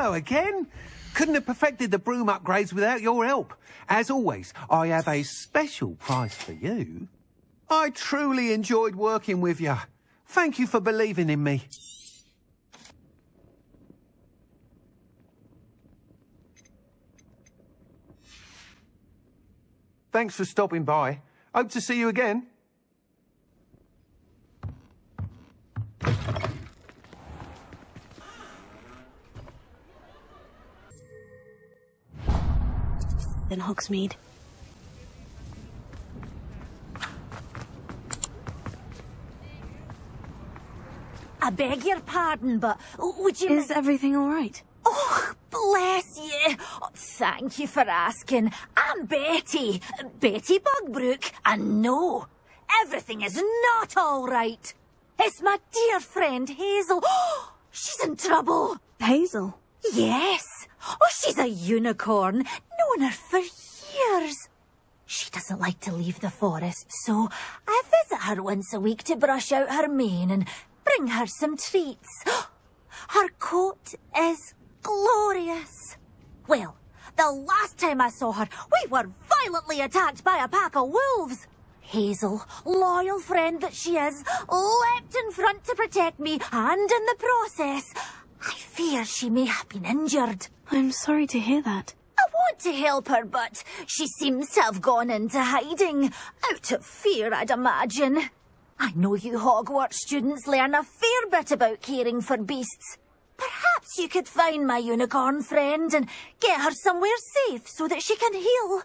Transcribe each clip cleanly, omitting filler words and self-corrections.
Hello again. Couldn't have perfected the broom upgrades without your help. As always, I have a special prize for you. I truly enjoyed working with you. Thank you for believing in me. Thanks for stopping by. Hope to see you again. In Hogsmeade. I beg your pardon, but would you... Is everything all right? Oh, bless you. Oh, thank you for asking. I'm Betty. Betty Bugbrooke. And no, everything is not all right. It's my dear friend Hazel. Oh, she's in trouble. Hazel? Yes. Oh, she's a unicorn. Known her for years. She doesn't like to leave the forest, so I visit her once a week to brush out her mane and bring her some treats. Her coat is glorious. Well, the last time I saw her, we were violently attacked by a pack of wolves. Hazel, loyal friend that she is, leapt in front to protect me, and in the process, I fear she may have been injured. I'm sorry to hear that. I want to help her, but she seems to have gone into hiding. Out of fear, I'd imagine. I know you Hogwarts students learn a fair bit about caring for beasts. Perhaps you could find my unicorn friend and get her somewhere safe so that she can heal.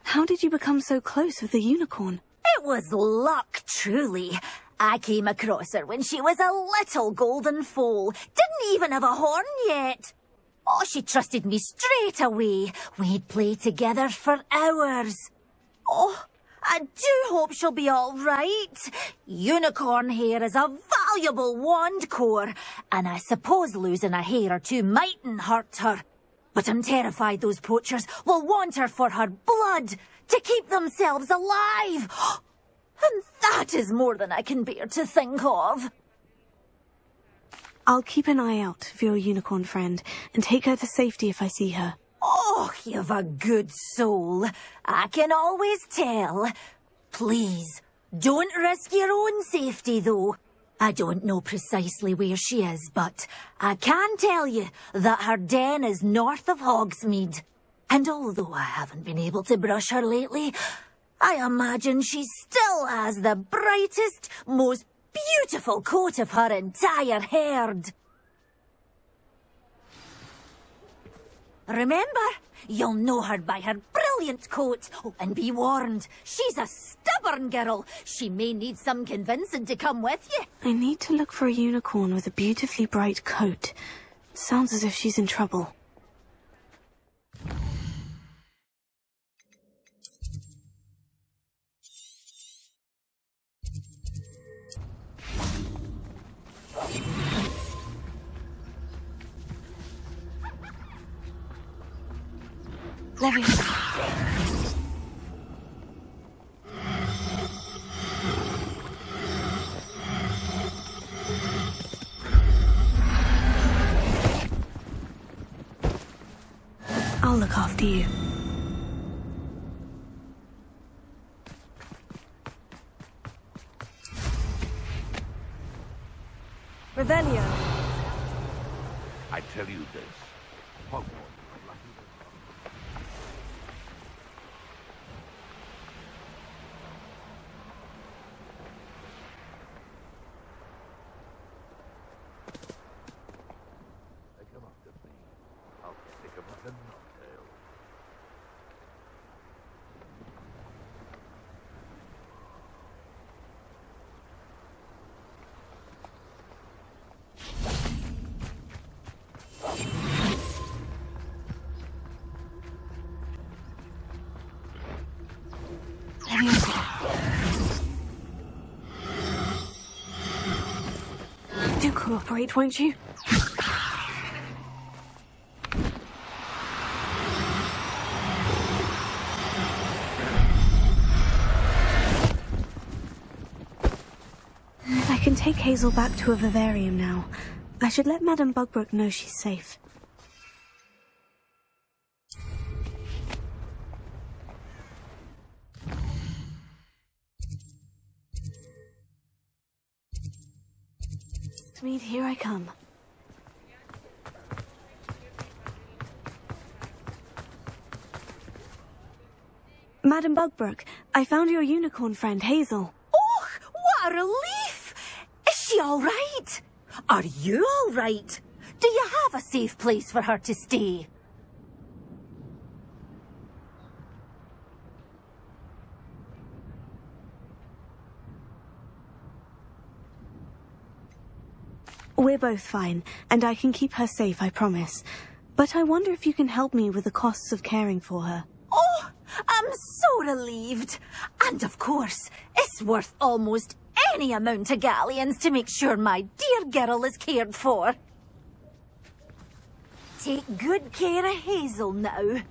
How did you become so close with the unicorn? It was luck, truly. I came across her when she was a little golden foal. Didn't even have a horn yet. Oh, she trusted me straight away. We'd play together for hours. Oh, I do hope she'll be all right. Unicorn hair is a valuable wand core, and I suppose losing a hair or two mightn't hurt her. But I'm terrified those poachers will want her for her blood to keep themselves alive. And that is more than I can bear to think of. I'll keep an eye out for your unicorn friend and take her to safety if I see her. Oh, you've a good soul. I can always tell. Please, don't risk your own safety, though. I don't know precisely where she is, but I can tell you that her den is north of Hogsmeade. And although I haven't been able to brush her lately, I imagine she still has the brightest, most beautiful coat of her entire herd. Remember, you'll know her by her brilliant coat. Oh, and be warned, she's a stubborn girl. She may need some convincing to come with you. I need to look for a unicorn with a beautifully bright coat. Sounds as if she's in trouble. I'll look after you. Revelio. I tell you this, Hogwarts. They come after me. I'll stick 'em like a knocktail. Do cooperate, won't you? I can take Hazel back to a vivarium now. I should let Madame Bugbrooke know she's safe. Hogsmeade, here I come. Madame Bugbrooke, I found your unicorn friend, Hazel. Oh, what a relief! Is she all right? Are you all right? Do you have a safe place for her to stay? We're both fine, and I can keep her safe, I promise. But I wonder if you can help me with the costs of caring for her. Oh, I'm so relieved. And of course, it's worth almost any amount of galleons to make sure my dear girl is cared for. Take good care of Hazel now.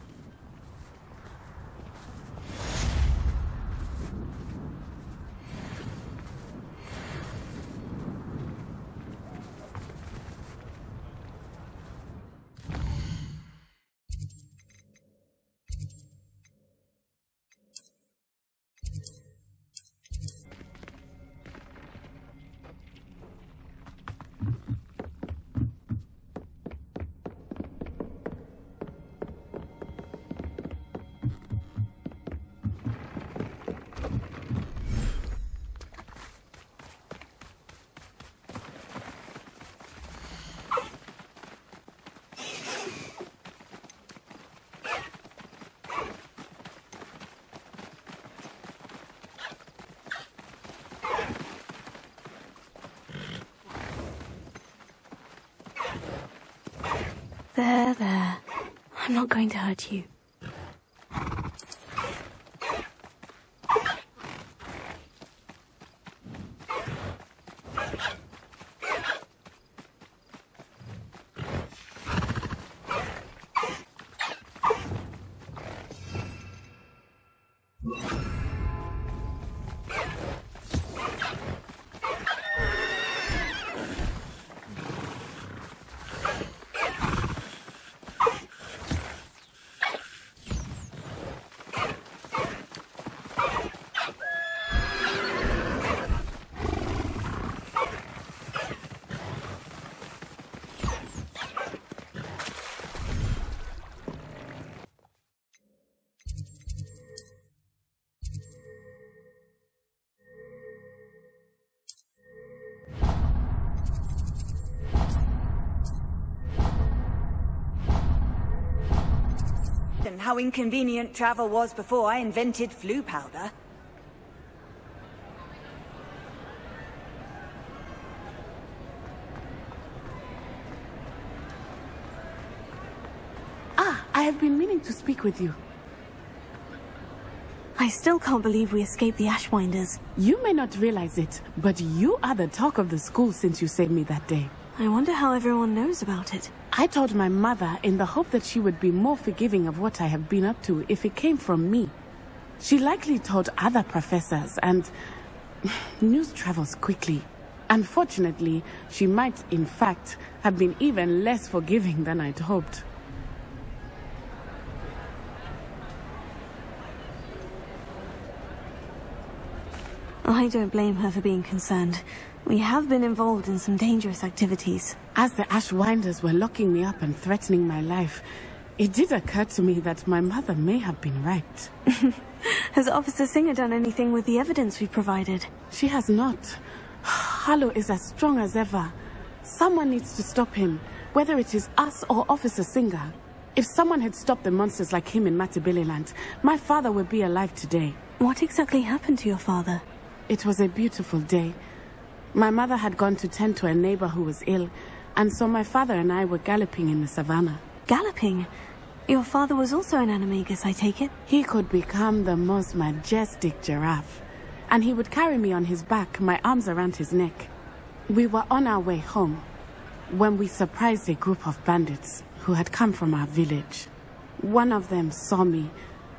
There. I'm not going to hurt you. How inconvenient travel was before I invented flu powder. I have been meaning to speak with you. I still can't believe we escaped the Ashwinders. You may not realize it, but you are the talk of the school since you saved me that day. I wonder how everyone knows about it. I told my mother in the hope that she would be more forgiving of what I have been up to if it came from me. She likely told other professors, and news travels quickly. Unfortunately, she might, in fact, have been even less forgiving than I'd hoped. I don't blame her for being concerned. We have been involved in some dangerous activities. As the Ashwinders were locking me up and threatening my life, it did occur to me that my mother may have been right. Has Officer Singer done anything with the evidence we provided? She has not. Harlow is as strong as ever. Someone needs to stop him, whether it is us or Officer Singer. If someone had stopped the monsters like him in Matabeleland, my father would be alive today. What exactly happened to your father? It was a beautiful day. My mother had gone to tend to a neighbor who was ill, and so my father and I were galloping in the savannah. Galloping? Your father was also an animagus, I take it? He could become the most majestic giraffe, and he would carry me on his back, my arms around his neck. We were on our way home when we surprised a group of bandits who had come from our village. One of them saw me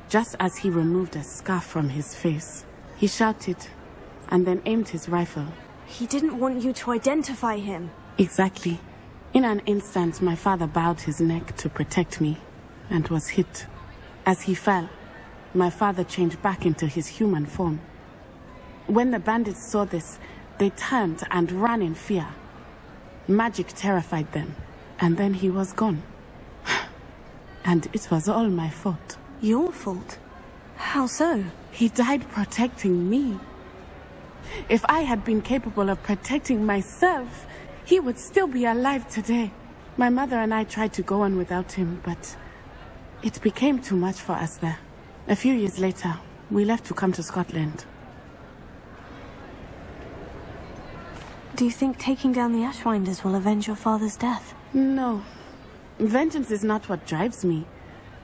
just as he removed a scarf from his face. He shouted and then aimed his rifle. He didn't want you to identify him. Exactly. In an instant, my father bowed his neck to protect me and was hit. As he fell, my father changed back into his human form. When the bandits saw this, they turned and ran in fear. Magic terrified them, and then he was gone. And it was all my fault. Your fault? How so? He died protecting me. If I had been capable of protecting myself, he would still be alive today. My mother and I tried to go on without him, but it became too much for us there. A few years later, we left to come to Scotland. Do you think taking down the Ashwinders will avenge your father's death? No. Vengeance is not what drives me.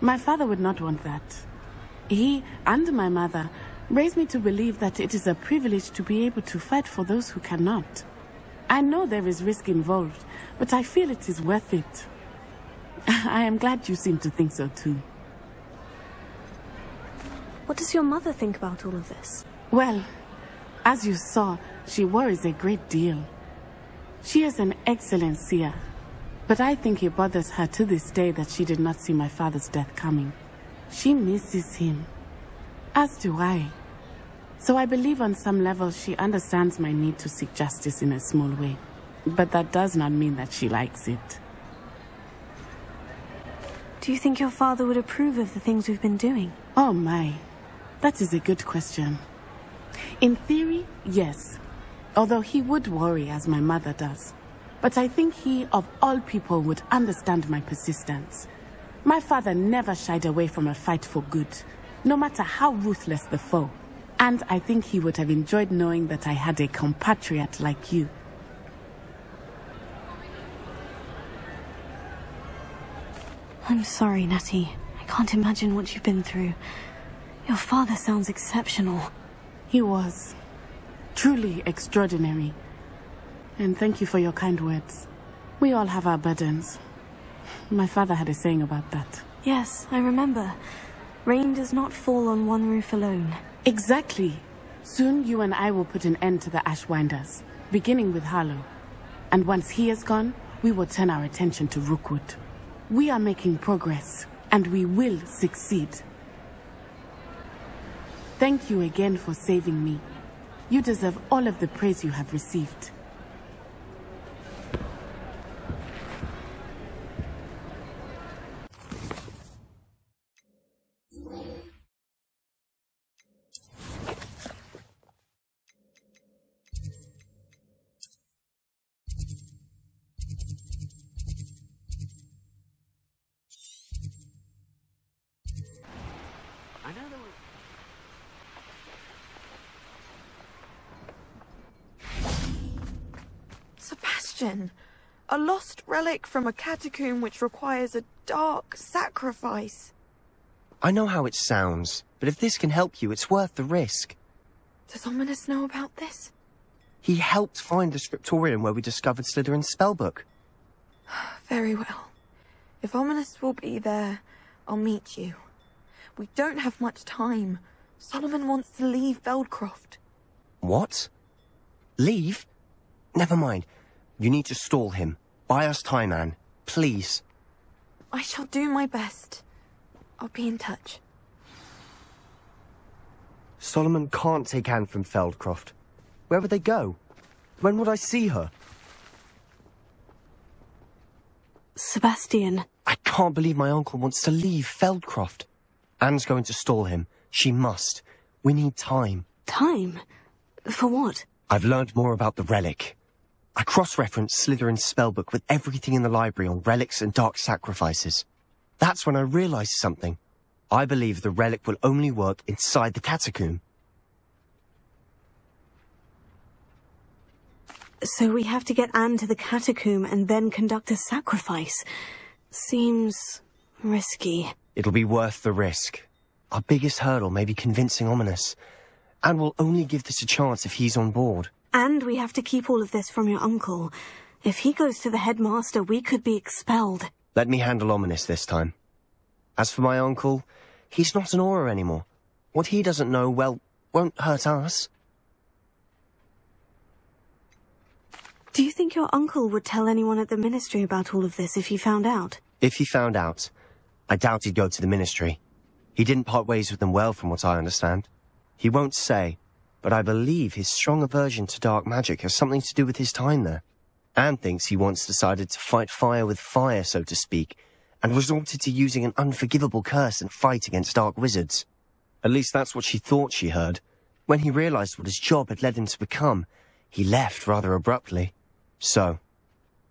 My father would not want that. He and my mother raised me to believe that it is a privilege to be able to fight for those who cannot. I know there is risk involved, but I feel it is worth it. I am glad you seem to think so too. What does your mother think about all of this? Well, as you saw, she worries a great deal. She is an excellent seer, but I think it bothers her to this day that she did not see my father's death coming. She misses him, as do I. So I believe on some level she understands my need to seek justice in a small way. But that does not mean that she likes it. Do you think your father would approve of the things we've been doing? Oh my, that is a good question. In theory, yes. Although he would worry as my mother does. But I think he, of all people, would understand my persistence. My father never shied away from a fight for good, no matter how ruthless the foe. And I think he would have enjoyed knowing that I had a compatriot like you. I'm sorry, Natty. I can't imagine what you've been through. Your father sounds exceptional. He was. Truly extraordinary. And thank you for your kind words. We all have our burdens. My father had a saying about that. Yes, I remember. Rain does not fall on one roof alone. Exactly. Soon you and I will put an end to the Ashwinders, beginning with Harlow. And once he is gone, we will turn our attention to Rookwood. We are making progress, and we will succeed. Thank you again for saving me. You deserve all of the praise you have received. Sebastian, a lost relic from a catacomb which requires a dark sacrifice. I know how it sounds, but if this can help you, it's worth the risk. Does Ominous know about this? He helped find the scriptorium where we discovered Slytherin's spellbook. Very well. If Ominous will be there, I'll meet you. We don't have much time. Solomon wants to leave Feldcroft. What? Leave? Never mind. You need to stall him. Buy us time, Anne. Please. I shall do my best. I'll be in touch. Solomon can't take Anne from Feldcroft. Where would they go? When would I see her? Sebastian. I can't believe my uncle wants to leave Feldcroft. Anne's going to stall him. She must. We need time. Time? For what? I've learned more about the relic. I cross-referenced Slytherin's spellbook with everything in the library on relics and dark sacrifices. That's when I realized something. I believe the relic will only work inside the catacomb. So we have to get Anne to the catacomb and then conduct a sacrifice. Seems risky. It'll be worth the risk. Our biggest hurdle may be convincing Ominous. And we'll only give this a chance if he's on board. And we have to keep all of this from your uncle. If he goes to the headmaster, we could be expelled. Let me handle Ominous this time. As for my uncle, he's not an Auror anymore. What he doesn't know, well, won't hurt us. Do you think your uncle would tell anyone at the Ministry about all of this if he found out? If he found out, I doubt he'd go to the Ministry. He didn't part ways with them well, from what I understand. He won't say, but I believe his strong aversion to dark magic has something to do with his time there. Anne thinks he once decided to fight fire with fire, so to speak, and resorted to using an unforgivable curse and fight against dark wizards. At least that's what she thought she heard. When he realized what his job had led him to become, he left rather abruptly. So,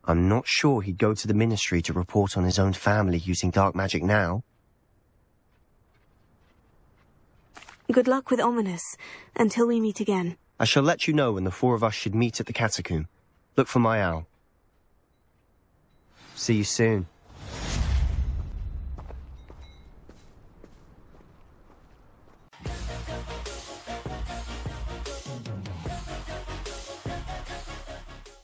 I'm not sure he'd go to the Ministry to report on his own family using dark magic now. Good luck with Ominous, until we meet again. I shall let you know when the four of us should meet at the catacomb. Look for my owl. See you soon.